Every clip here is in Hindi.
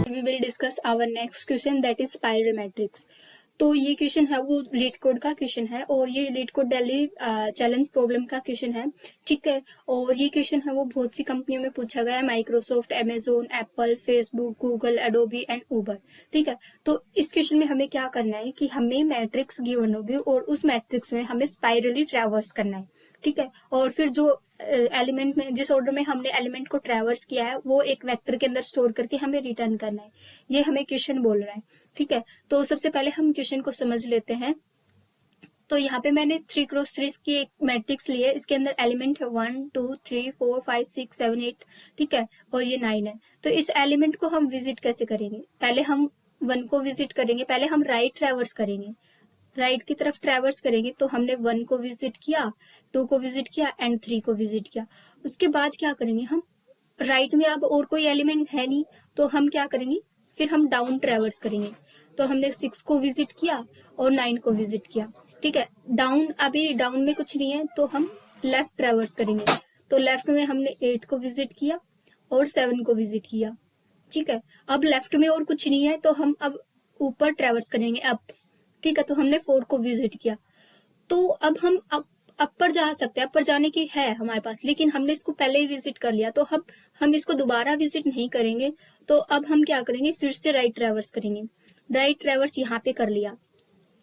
We will discuss our next question, that is spiral matrix. तो ये क्वेश्चन है वो लीड कोड का क्वेश्चन है और ये leet code Delhi challenge problem का क्वेश्चन है, ठीक है। और ये क्वेश्चन है वो बहुत सी कंपनियों में पूछा गया है, Microsoft, Amazon, Apple, Facebook, Google, Adobe and Uber, ठीक है। तो इस क्वेश्चन में हमें क्या करना है कि हमें मैट्रिक्स गिवन होगी और उस मैट्रिक्स में हमें स्पाइरली ट्रैवर्स करना है, ठीक है। और फिर जो एलिमेंट में जिस ऑर्डर में हमने एलिमेंट को ट्रैवर्स किया है वो एक वेक्टर के अंदर स्टोर करके हमें रिटर्न करना है, ये हमें क्वेश्चन बोल रहा है, ठीक है। तो सबसे पहले हम क्वेश्चन को समझ लेते हैं। तो यहाँ पे मैंने 3x3 की एक मैट्रिक्स ली है, इसके अंदर एलिमेंट है 1 2 3 4 5 6 7 8, ठीक है, और ये 9 है। तो इस एलिमेंट को हम विजिट कैसे करेंगे? पहले हम 1 को विजिट करेंगे, पहले हम राइट ट्रैवर्स करेंगे, राइट की तरफ ट्रैवर्स करेंगे। तो हमने 1 को विजिट किया, 2 को विजिट किया एंड 3 को विजिट किया। उसके बाद क्या करेंगे हम, राइट में अब और कोई एलिमेंट है नहीं तो हम क्या करेंगे, फिर हम डाउन ट्रैवर्स करेंगे। तो हमने 6 को विजिट किया और 9 को विजिट किया, ठीक है। डाउन, अभी डाउन में कुछ नहीं है तो हम लेफ्ट ट्रैवर्स करेंगे। तो लेफ्ट में हमने 8 को विजिट किया और 7 को विजिट किया, ठीक है। अब लेफ्ट में और कुछ नहीं है तो हम अब ऊपर ट्रैवर्स करेंगे, अप, ठीक है। तो हमने 4 को विजिट किया। तो अब हम अपर जा सकते हैं, अपर जाने की है हमारे पास, लेकिन हमने इसको पहले ही विजिट कर लिया तो हम इसको दोबारा विजिट नहीं करेंगे। तो अब हम क्या करेंगे, फिर से राइट ट्रैवर्स करेंगे। राइट ट्रैवर्स यहाँ पे कर लिया,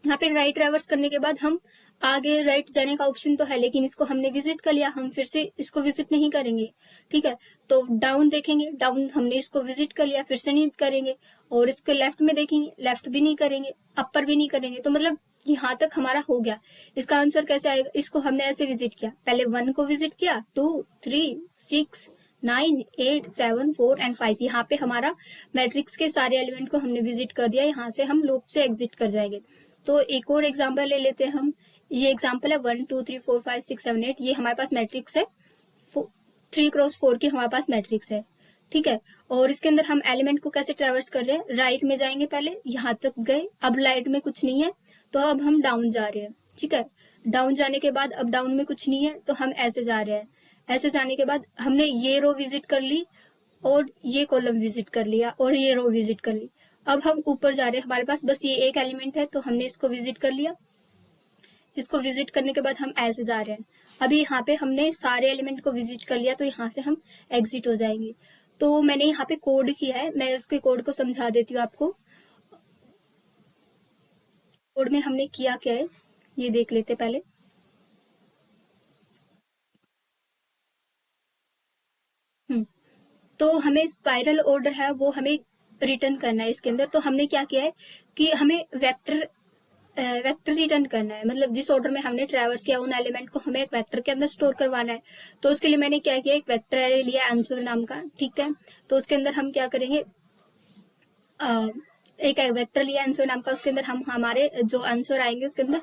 यहाँ पे राइट ट्रैवर्स करने के बाद हम आगे राइट जाने का ऑप्शन तो है लेकिन इसको हमने विजिट कर लिया, हम फिर से इसको विजिट नहीं करेंगे, ठीक है। तो डाउन देखेंगे, डाउन हमने इसको विजिट कर लिया, फिर से नहीं करेंगे। और इसके लेफ्ट में देखेंगे, लेफ्ट भी नहीं करेंगे, अपर भी नहीं करेंगे। तो मतलब यहाँ तक हमारा हो गया। इसका आंसर कैसे आएगा, इसको हमने ऐसे विजिट किया, पहले 1 को विजिट किया, 2 3 6 9 8 7 4 एंड 5, यहाँ पे हमारा मैट्रिक्स के सारे एलिमेंट को हमने विजिट कर दिया। यहाँ से हम लूप से एग्जिट कर जाएंगे। तो एक और एग्जांपल ले लेते हैं हम, ये एग्जांपल है 1 2 3 4 5 6 7 8, ये हमारे पास मैट्रिक्स है, 3x4 की हमारे पास मैट्रिक्स है, ठीक है। और इसके अंदर हम एलिमेंट को कैसे ट्रैवर्स कर रहे हैं, राइट में जाएंगे, पहले यहाँ तक गए, अब राइट में कुछ नहीं है तो अब हम डाउन जा रहे हैं, ठीक है। डाउन जाने के बाद अब डाउन में कुछ नहीं है तो हम ऐसे जा रहे हैं। ऐसे जाने के बाद हमने ये रो विजिट कर ली और ये कॉलम विजिट कर लिया और ये रो विजिट कर ली। अब हम ऊपर जा रहे हैं, हमारे पास बस ये एक एलिमेंट है तो हमने इसको विजिट कर लिया। इसको विजिट करने के बाद हम ऐसे जा रहे हैं। अभी यहाँ पे हमने सारे एलिमेंट को विजिट कर लिया तो यहाँ से हम एग्जिट हो जाएंगे। तो मैंने यहाँ पे कोड किया है, मैं इसके कोड को समझा देती हूँ आपको। कोड में हमने किया क्या है ये देख लेते पहले। तो हमें स्पाइरल ऑर्डर है वो हमें रिटर्न करना है इसके अंदर। तो हमने क्या किया है कि हमें वेक्टर रिटर्न करना है, मतलब जिस ऑर्डर में हमने ट्रैवर्स किया उन एलिमेंट को हमें एक वेक्टर के अंदर स्टोर करवाना है। तो उसके लिए मैंने क्या किया, एक वेक्टर एरे लिया आंसर नाम का, ठीक है। तो उसके अंदर हम क्या करेंगे, एक वेक्टर लिया आंसर नाम का, उसके अंदर हम हमारे जो आंसर आएंगे उसके अंदर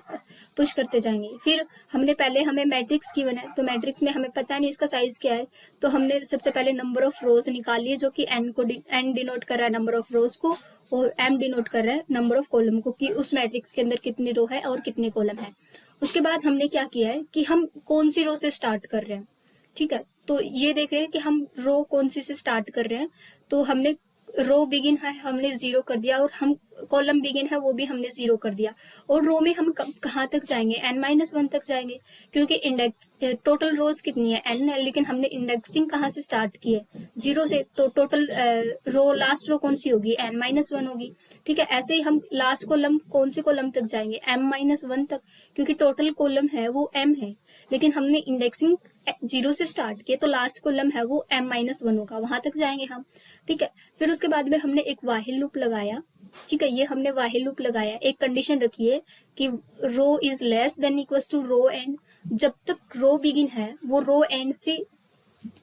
पुश करते जाएंगे। फिर हमने पहले हमें मैट्रिक्स गिवन है तो मैट्रिक्स में हमें पता नहीं इसका साइज क्या है, तो हमने सबसे पहले नंबर ऑफ रोज निकाल लिए जो कि एन डिनोट कर रहा है नंबर ऑफ रोज को और एम डिनोट कर रहा है नंबर ऑफ कॉलम को, कि उस मैट्रिक्स के अंदर कितनी रो है और कितने कॉलम है। उसके बाद हमने क्या किया है कि हम कौन सी रो से स्टार्ट कर रहे हैं, ठीक है। तो ये देख रहे हैं कि हम रो कौन सी से स्टार्ट कर रहे हैं। तो हमने रो बिगिन है हमने 0 कर दिया और हम कॉलम बिगिन है वो भी हमने 0 कर दिया। और रो में हम कहाँ तक जाएंगे, n-1 तक जाएंगे, क्योंकि इंडेक्स टोटल रोज कितनी है n है, लेकिन हमने इंडेक्सिंग कहाँ से स्टार्ट की है 0 से, तो टोटल रो लास्ट रो कौन सी होगी, n-1 होगी, ठीक है। ऐसे ही हम लास्ट कॉलम कौन से कॉलम तक जाएंगे, m-1 तक, क्योंकि टोटल कॉलम है वो m है, लेकिन हमने इंडेक्सिंग 0 से स्टार्ट किया तो लास्ट कॉलम है वो m-1 होगा, वहां तक जाएंगे हम, ठीक है। फिर उसके बाद में हमने एक व्हाइल लूप लगाया, ठीक है। ये हमने व्हाइल लूप लगाया, एक कंडीशन रखी है कि row is less than equals to row end, जब तक रो बिगिन है वो रो एंड से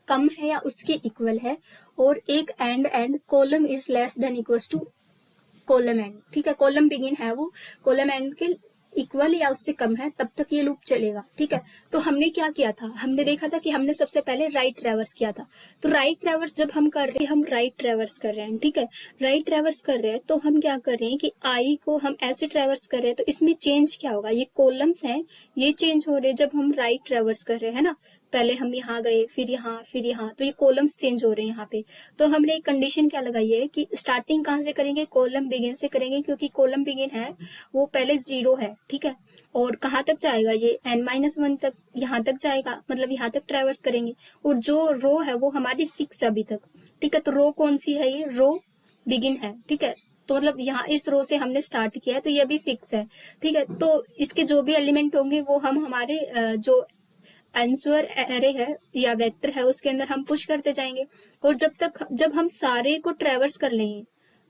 कम है या उसके इक्वल है, और एक end column is less than equals to column end, ठीक है। कॉलम बिगिन है वो कॉलम एंड के इक्वल या उससे कम है तब तक ये लूप चलेगा, ठीक है। तो हमने क्या किया था, हमने देखा था कि हमने सबसे पहले राइट ट्रैवर्स किया था। तो राइट ट्रैवर्स जब हम कर रहे हैं, हम राइट ट्रैवर्स कर रहे हैं, ठीक है। राइट ट्रैवर्स कर रहे हैं तो हम क्या कर रहे हैं कि आई को हम ऐसे ट्रैवर्स कर रहे हैं, तो इसमें चेंज क्या होगा, ये कॉलम्स हैं ये चेंज हो रहे हैं जब हम राइट ट्रैवर्स कर रहे हैं ना। पहले हम यहाँ गए, फिर यहाँ, तो ये कॉलम्स चेंज हो रहे हैं यहाँ पे। तो हमने एक कंडीशन क्या लगाई है कि स्टार्टिंग कहाँ से करेंगे, कॉलम बिगिन से करेंगे, क्योंकि कॉलम बिगिन है वो पहले 0 है, ठीक है। और कहाँ तक जाएगा, ये n-1 तक, यहाँ तक जाएगा, मतलब यहाँ तक ट्रैवर्स करेंगे। और जो रो है वो हमारी फिक्स है अभी तक, ठीक है। तो रो कौन सी है, ये रो बिगिन है, ठीक है। तो मतलब यहाँ इस रो से हमने स्टार्ट किया है, तो ये भी फिक्स है, ठीक है। तो इसके जो भी एलिमेंट होंगे वो हम हमारे जो आंसर एरे है या वेक्टर है उसके अंदर हम पुश करते जाएंगे। और जब हम सारे को ट्रैवर्स कर लेंगे,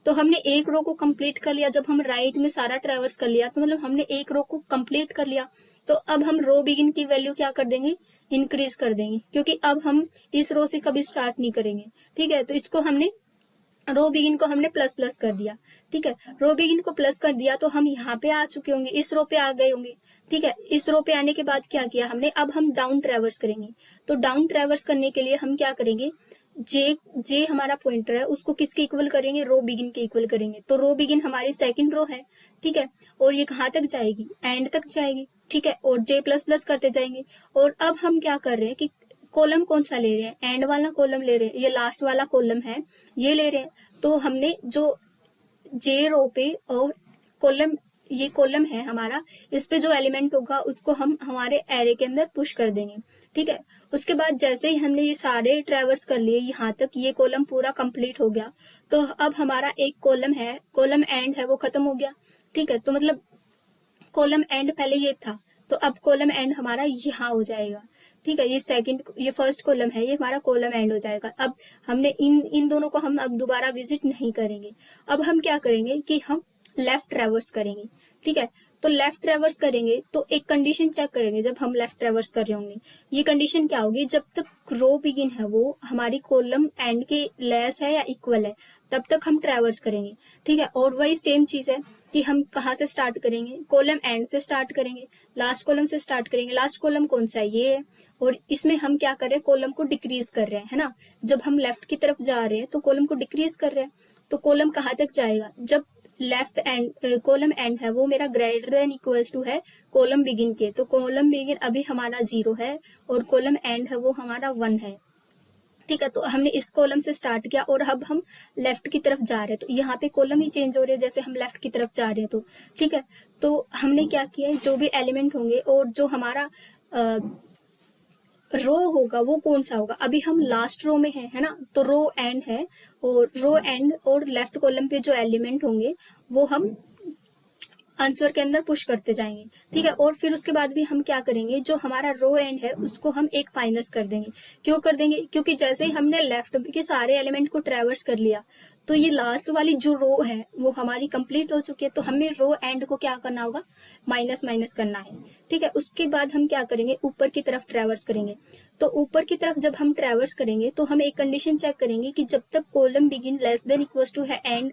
तो हमने एक रो को कंप्लीट कर लिया। जब हम राइट में सारा ट्रैवर्स कर लिया तो मतलब हमने एक रो को कंप्लीट कर लिया। तो अब हम रो बिगिन की वैल्यू क्या कर देंगे, इंक्रीज कर देंगे, क्योंकि अब हम इस रो से कभी स्टार्ट नहीं करेंगे, ठीक है। तो इसको हमने रो बिगिन को हमने प्लस प्लस कर दिया, ठीक है। रो बिगिन को प्लस कर दिया तो हम यहाँ पे आ चुके होंगे, इस रो पे आ गए होंगे, ठीक है। इस रो पे आने के बाद क्या किया हमने, अब हम डाउन ट्रैवर्स करेंगे। तो डाउन ट्रैवर्स करने के लिए हम क्या करेंगे, जे हमारा पॉइंटर है उसको किसके इक्वल करेंगे, रो बिगिन के इक्वल करेंगे। तो रो बिगिन हमारी सेकंड रो है, ठीक है। और ये कहाँ तक जाएगी, एंड तक जाएगी, ठीक है। और जे प्लस प्लस करते जाएंगे। और अब हम क्या कर रहे हैं कि कॉलम कौन सा ले रहे हैं, एंड वाला कॉलम ले रहे हैं, ये लास्ट वाला कॉलम है ये ले रहे हैं। तो हमने जो जे रो पे और कॉलम, ये कॉलम है हमारा, इस पे जो एलिमेंट होगा उसको हम हमारे एरे के अंदर पुश कर देंगे, ठीक है। उसके बाद जैसे ही हमने ये सारे ट्रैवर्स कर लिए यहाँ तक, ये कॉलम पूरा कंप्लीट हो गया। तो अब हमारा एक कॉलम है, कॉलम एंड है, वो खत्म हो गया, ठीक है। तो मतलब कॉलम एंड पहले ये था, तो अब कॉलम एंड हमारा यहाँ हो जाएगा, ठीक है। ये फर्स्ट कॉलम है, ये हमारा कॉलम एंड हो जाएगा। अब हमने इन दोनों को हम अब दोबारा विजिट नहीं करेंगे। अब हम क्या करेंगे कि हम लेफ्ट ट्रैवर्स करेंगे, ठीक है। तो लेफ्ट ट्रैवर्स करेंगे तो एक कंडीशन चेक करेंगे जब हम लेफ्ट ट्रैवर्स कर रहे होंगे। ये कंडीशन क्या होगी, जब तक रो बिगिन है वो हमारी कॉलम एंड के लेस है या इक्वल है तब तक हम ट्रैवर्स करेंगे, ठीक है। और वही सेम चीज है कि हम कहाँ से स्टार्ट करेंगे, कॉलम एंड से स्टार्ट करेंगे, लास्ट कॉलम से स्टार्ट करेंगे। लास्ट कॉलम कौन सा है, ये है। और इसमें हम क्या कर रहे हैं, कॉलम को डिक्रीज कर रहे हैं, है ना। जब हम लेफ्ट की तरफ जा रहे हैं तो कॉलम को डिक्रीज कर रहे हैं। तो कॉलम कहाँ तक जाएगा, जब लेफ्ट एंड कॉलम एंड है वो मेरा ग्रेटर देन इक्वल्स टू है कॉलम बिगिन के। तो कॉलम बिगिन अभी हमारा 0 है और कॉलम एंड है वो हमारा 1 है, ठीक है। तो हमने इस कॉलम से स्टार्ट किया और अब हम लेफ्ट की तरफ जा रहे हैं। तो यहाँ पे कॉलम ही चेंज हो रहे हैं जैसे हम लेफ्ट की तरफ जा रहे हैं, तो ठीक है। तो हमने क्या किया है, जो भी एलिमेंट होंगे और जो हमारा रो होगा वो कौन सा होगा, अभी हम लास्ट रो में है ना। तो रो एंड है, और रो एंड और लेफ्ट कॉलम पे जो एलिमेंट होंगे वो हम आंसर के अंदर पुश करते जाएंगे, ठीक है। और फिर उसके बाद भी हम क्या करेंगे, जो हमारा रो एंड है उसको हम एक माइनस कर देंगे। क्यों कर देंगे, क्योंकि जैसे ही हमने लेफ्ट के सारे एलिमेंट को ट्रैवर्स कर लिया तो ये लास्ट वाली जो रो है वो हमारी कंप्लीट हो चुकी है। तो हमें रो एंड को क्या करना होगा, माइनस माइनस करना है, ठीक है। उसके बाद हम क्या करेंगे, ऊपर की तरफ ट्रैवर्स करेंगे। तो ऊपर की तरफ जब हम ट्रैवर्स करेंगे तो हम एक कंडीशन चेक करेंगे कि जब तक column begin less than equals to है एंड,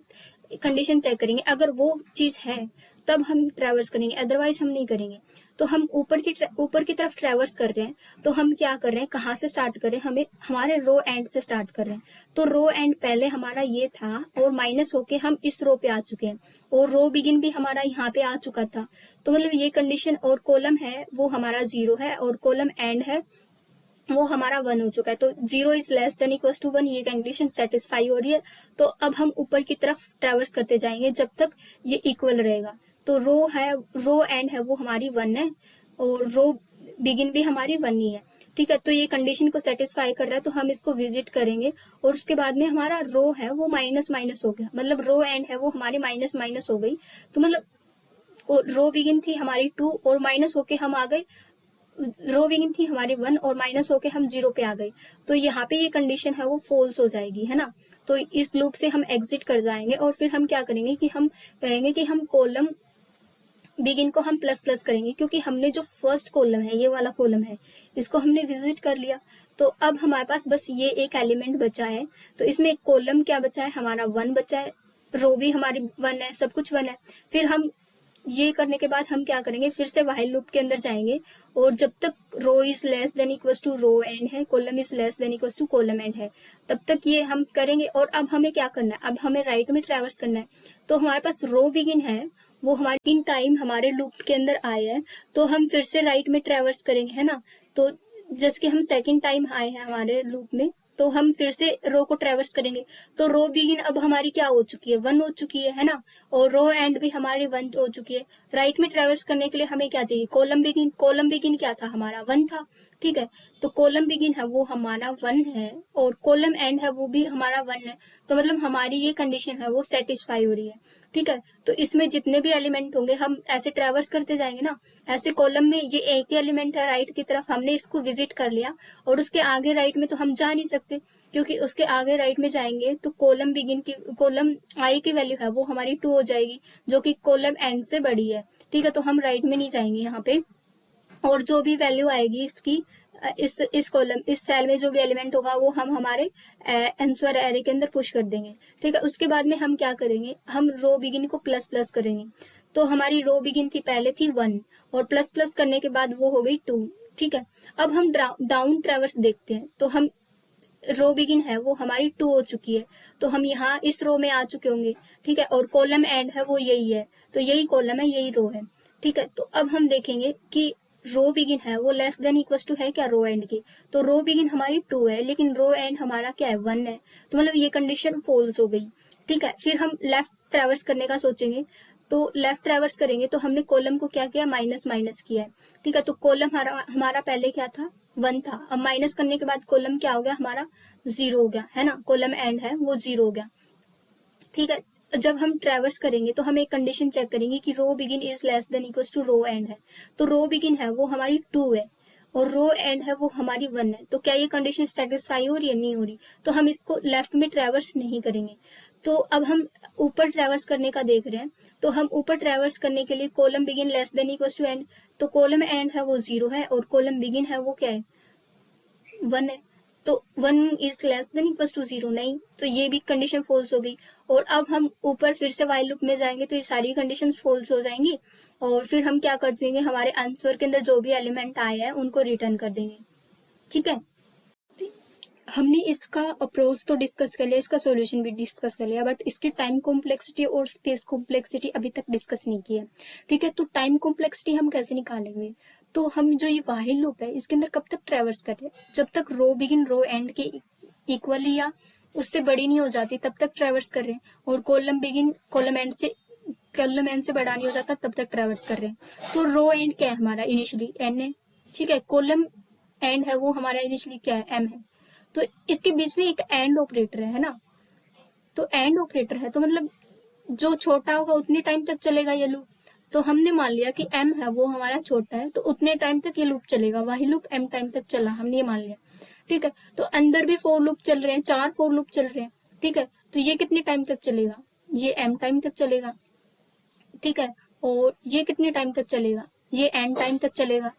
कंडीशन चेक करेंगे। अगर वो चीज है तब हम ट्रैवर्स करेंगे, अदरवाइज हम नहीं करेंगे। तो हम ऊपर की तरफ ट्रैवर्स कर रहे हैं, तो हम क्या कर रहे हैं, कहाँ से स्टार्ट कर रहे हैं, हमें हमारे रो एंड से स्टार्ट कर रहे हैं। तो रो एंड पहले हमारा ये था और माइनस होके हम इस रो पे आ चुके हैं, और रो बिगिन भी हमारा यहाँ पे आ चुका था। तो मतलब ये कंडीशन, और कॉलम है वो हमारा 0 है और कॉलम एंड है वो हमारा 1 हो चुका है। तो 0 is less than equal to 1, ये कंडीशन सेटिस्फाई हो रही है। तो अब हम ऊपर की तरफ ट्रैवर्स करते जाएंगे जब तक ये इक्वल रहेगा। तो रो एंड है वो हमारी 1 है और रो बिगिन भी हमारी 1 ही है, ठीक है। तो ये कंडीशन को सेटिस्फाई कर रहा है, तो हम इसको विजिट करेंगे। और उसके बाद में हमारा रो है वो माइनस माइनस हो गया, मतलब रो एंड है वो हमारी माइनस माइनस हो गई। तो मतलब रो बिगिन थी हमारी 2 और माइनस होके हम आ गए, रो बिगिन थी हमारी 1 और माइनस होके हम 0 पे आ गए। तो यहाँ पे ये कंडीशन है वो फॉल्स हो जाएगी, है ना। तो इस लूप से हम एग्जिट कर जाएंगे और फिर हम क्या करेंगे कि हम कहेंगे कि हम कॉलम बिगिन को हम प्लस प्लस करेंगे, क्योंकि हमने जो फर्स्ट कॉलम है, ये वाला कॉलम है, इसको हमने विजिट कर लिया। तो अब हमारे पास बस ये एक एलिमेंट बचा है। तो इसमें एक कॉलम क्या बचा है, हमारा 1 बचा है, रो भी हमारी 1 है, सब कुछ 1 है। फिर हम ये करने के बाद हम क्या करेंगे, फिर से व्हाइल लूप के अंदर जाएंगे और जब तक row is less than equals to row end है, column is less than equals to column end है, तब तक ये हम करेंगे। और अब हमें क्या करना है, अब हमें राइट में ट्रैवर्स करना है। तो हमारे पास रो बिगिन है वो हमारे इन टाइम हमारे लूप के अंदर आए हैं, तो हम फिर से राइट में ट्रैवर्स करेंगे, है ना। तो जैसे कि हम सेकंड टाइम आए हैं हमारे लूप में, तो हम फिर से रो को ट्रेवर्स करेंगे, तो रो बिगिन अब हमारी क्या हो चुकी है, 1 हो चुकी है ना, और रो एंड भी हमारी 1 हो चुकी है। राइट में ट्रेवर्स करने के लिए हमें क्या चाहिए, कॉलम बिगिन। कॉलम बिगिन क्या था हमारा, 1 था, ठीक है। तो कॉलम बिगिन है वो हमारा 1 है, और कॉलम एंड है वो भी हमारा 1 है। तो मतलब हमारी ये कंडीशन है वो सेटिस्फाई हो रही है, ठीक है। तो इसमें जितने भी एलिमेंट होंगे हम ऐसे ट्रेवर्स करते जाएंगे ना, ऐसे कॉलम में ये एक ही एलिमेंट है राइट की तरफ, हमने इसको विजिट कर लिया, और उसके आगे राइट में तो हम जा नहीं सकते, क्योंकि उसके आगे राइट में जाएंगे तो कॉलम बिगिन की, कॉलम आई की वैल्यू है वो हमारी 2 हो जाएगी, जो कि कॉलम एंड से बड़ी है, ठीक है। तो हम राइट में नहीं जाएंगे यहाँ पे, और जो भी वैल्यू आएगी इसकी, इस कॉलम, इस सेल में जो भी एलिमेंट होगा वो हम हमारे आंसर एरे के अंदर पुश कर देंगे, ठीक है। उसके बाद में हम क्या करेंगे, हम रो बिगिन को प्लस प्लस करेंगे। तो हमारी रो बिगिन थी, पहले थी 1, और प्लस प्लस करने के बाद वो हो गई 2, ठीक है। अब हम डाउन ट्रेवर्स देखते हैं, तो हम रो बिगिन है वो हमारी 2 हो चुकी है, तो हम यहाँ इस रो में आ चुके होंगे, ठीक है। और कॉलम एंड है वो यही है, तो यही कॉलम है यही रो है, ठीक है। तो अब हम देखेंगे कि रो बिगिन है वो लेस देन इक्वल टू है क्या रो एंड की, तो रो बिगिन हमारी 2 है, लेकिन रो एंड हमारा क्या है, 1 है, तो मतलब ये कंडीशन फॉल्स हो गई, ठीक है। फिर हम लेफ्ट ट्रेवर्स करने का सोचेंगे, तो लेफ्ट ट्रेवर्स करेंगे तो हमने कॉलम को क्या किया, माइनस माइनस किया है, ठीक है। तो कॉलम हमारा पहले क्या था, 1 था, अब माइनस करने के बाद कॉलम क्या हो गया हमारा, 0 हो गया, है ना, कॉलम एंड है वो 0 हो गया, ठीक है। जब हम ट्रेवर्स करेंगे तो हम एक कंडीशन चेक करेंगे कि row begin is less than equal to row end है, तो रो बिगिन है वो हमारी 2 है, और रो एंड है वो हमारी 1 है, तो क्या ये कंडीशन सेटिस्फाई हो रही है, नहीं हो रही, तो हम इसको लेफ्ट में ट्रेवर्स नहीं करेंगे। तो अब हम ऊपर ट्रेवर्स करने का देख रहे हैं, तो हम ऊपर ट्रेवर्स करने के लिए column begin less than equal to end, तो कॉलम एंड है वो 0 है, और कॉलम बिगिन है वो क्या है, 1 है, तो 1 is less than equal to 0, नहीं, तो ये भी कंडीशन फॉल्स हो गई। और अब हम ऊपर फिर से वाइल लूप में जाएंगे तो ये सारी कंडीशन फॉल्स हो जाएंगी, और फिर हम क्या कर देंगे, हमारे आंसर के अंदर जो भी एलिमेंट आए हैं उनको रिटर्न कर देंगे, ठीक है। हमने इसका अप्रोच तो डिस्कस कर लिया, इसका सॉल्यूशन भी डिस्कस कर लिया, बट इसकी टाइम कॉम्प्लेक्सिटी और स्पेस कॉम्प्लेक्सिटी अभी तक डिस्कस नहीं की है, ठीक है। तो टाइम कॉम्प्लेक्सिटी हम कैसे निकालेंगे, तो हम जो ये वाइल लूप है इसके अंदर कब तक ट्रेवर्स करें, जब तक रो बिगिन रो एंड के इक्वली या उससे बड़ी नहीं हो जाती तब तक ट्रेवर्स कर रहे हैं, और कॉलम बिगिन कॉलम एंड से बड़ा नहीं हो जाता तब तक ट्रेवर्स कर रहे हैं। तो रो एंड क्या है हमारा, इनिशियली n है, ठीक है। कॉलम एंड है वो हमारा इनिशियली क्या है, m है, तो इसके बीच में एक एंड ऑपरेटर है ना, तो एंड ऑपरेटर है तो मतलब जो छोटा होगा उतने टाइम तक चलेगा ये लूप, तो हमने मान लिया कि m है वो हमारा छोटा है, तो उतने टाइम तक ये लूप चलेगा, वही लूप m टाइम तक चला, हमने ये मान लिया, ठीक है। तो अंदर भी 4 लूप चल रहे हैं, 4 4 लूप चल रहे हैं, ठीक है। तो ये कितने टाइम तक चलेगा, ये m टाइम तक चलेगा, ठीक है। और ये कितने टाइम तक चलेगा, ये n टाइम तक चलेगा,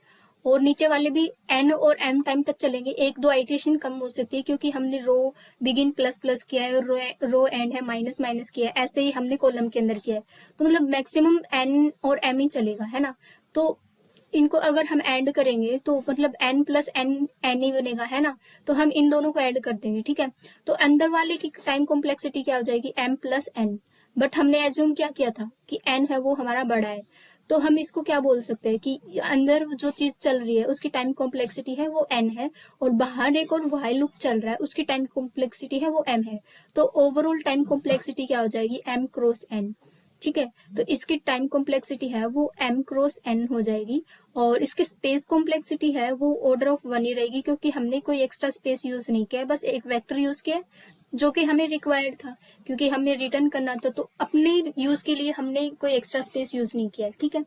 और नीचे वाले भी n और m टाइम तक चलेंगे, एक दो आइटरेशन कम हो सकती है क्योंकि हमने रो बिगिन प्लस प्लस किया है और रो एंड है माइनस माइनस किया है, ऐसे ही हमने कॉलम के अंदर किया है, तो मतलब मैक्सिमम n और m ही चलेगा, है ना। तो इनको अगर हम ऐड करेंगे तो मतलब n प्लस n ही बनेगा, है ना, तो हम इन दोनों को ऐड कर देंगे, ठीक है। तो अंदर वाले की टाइम कॉम्प्लेक्सिटी क्या हो जाएगी, m प्लस n, बट हमने एज्यूम क्या किया था कि n है वो हमारा बड़ा है, तो हम इसको क्या बोल सकते हैं कि अंदर जो चीज चल रही है उसकी टाइम कॉम्प्लेक्सिटी है वो n है, और बाहर एक और while लूप चल रहा है उसकी टाइम कॉम्प्लेक्सिटी है वो m है, तो ओवरऑल टाइम कॉम्प्लेक्सिटी क्या हो जाएगी, m क्रॉस n, ठीक है। तो इसकी टाइम कॉम्प्लेक्सिटी है वो m क्रॉस n हो जाएगी, और इसकी स्पेस कॉम्प्लेक्सिटी है वो ऑर्डर ऑफ 1 ही रहेगी, क्योंकि हमने कोई एक्स्ट्रा स्पेस यूज नहीं किया, बस एक वेक्टर यूज किया जो कि हमें रिक्वायर्ड था, क्योंकि हमें रिटर्न करना था, तो अपने यूज के लिए हमने कोई एक्स्ट्रा स्पेस यूज नहीं किया, ठीक है।